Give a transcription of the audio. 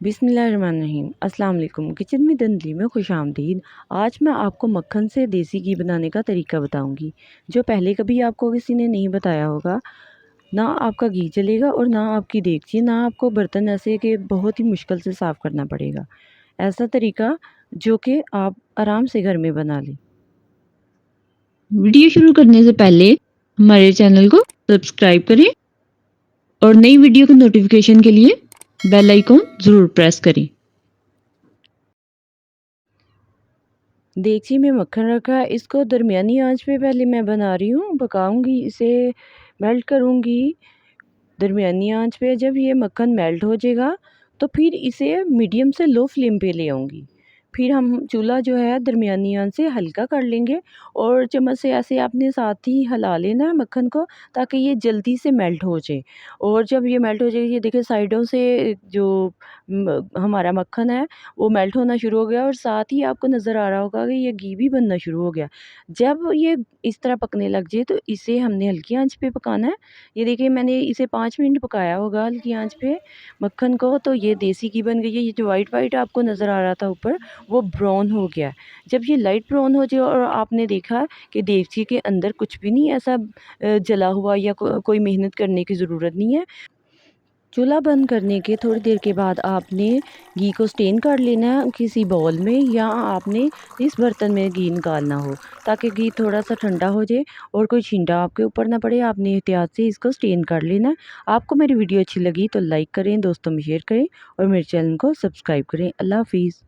बिस्मिल्लाहिर्रहमानिर्रहीम। अस्सलाम वालेकुम। किचन में दंदली में खुशामदीद। आज मैं आपको मक्खन से देसी घी बनाने का तरीका बताऊंगी, जो पहले कभी आपको किसी ने नहीं बताया होगा। ना आपका घी जलेगा और ना आपकी देगची, ना आपको बर्तन ऐसे कि बहुत ही मुश्किल से साफ़ करना पड़ेगा। ऐसा तरीका जो कि आप आराम से घर में बना लें। वीडियो शुरू करने से पहले हमारे चैनल को सब्सक्राइब करें और नई वीडियो की नोटिफिकेशन के लिए बेल आइकॉन ज़रूर प्रेस करें। देगची में मक्खन रखा है, इसको दरमियानी आंच पे पहले मैं बना रही हूँ, पकाऊंगी इसे, मेल्ट करूँगी दरमियानी आंच पे। जब ये मक्खन मेल्ट हो जाएगा तो फिर इसे मीडियम से लो फ्लेम पे ले आऊँगी। फिर हम चूल्हा जो है दरमियानी आंच से हल्का कर लेंगे और चम्मच से ऐसे आपने साथ ही हिला लेना है मक्खन को, ताकि ये जल्दी से मेल्ट हो जाए। और जब ये मेल्ट हो जाएगी, ये देखिए साइडों से जो हमारा मक्खन है वो मेल्ट होना शुरू हो गया और साथ ही आपको नज़र आ रहा होगा कि ये घी भी बनना शुरू हो गया। जब ये इस तरह पकने लग जाए तो इसे हमने हल्की आंच पे पकाना है। ये देखिए मैंने इसे 5 मिनट पकाया होगा हल्की आंच पे मक्खन को, तो ये देसी घी बन गई है। ये जो वाइट वाइट आपको नज़र आ रहा था ऊपर, वो ब्राउन हो गया। जब ये लाइट ब्राउन हो जाए और आपने देखा कि देगची के अंदर कुछ भी नहीं ऐसा जला हुआ या कोई मेहनत करने की ज़रूरत नहीं है। चूल्हा बंद करने के थोड़ी देर के बाद आपने घी को स्टेन कर लेना है किसी बाउल में, या आपने इस बर्तन में घी निकालना हो, ताकि घी थोड़ा सा ठंडा हो जाए और कोई छींटा आपके ऊपर ना पड़े। आपने एहतियात से इसको स्टेन कर लेना है। आपको मेरी वीडियो अच्छी लगी तो लाइक करें, दोस्तों में शेयर करें और मेरे चैनल को सब्सक्राइब करें। अल्लाह हाफिज़।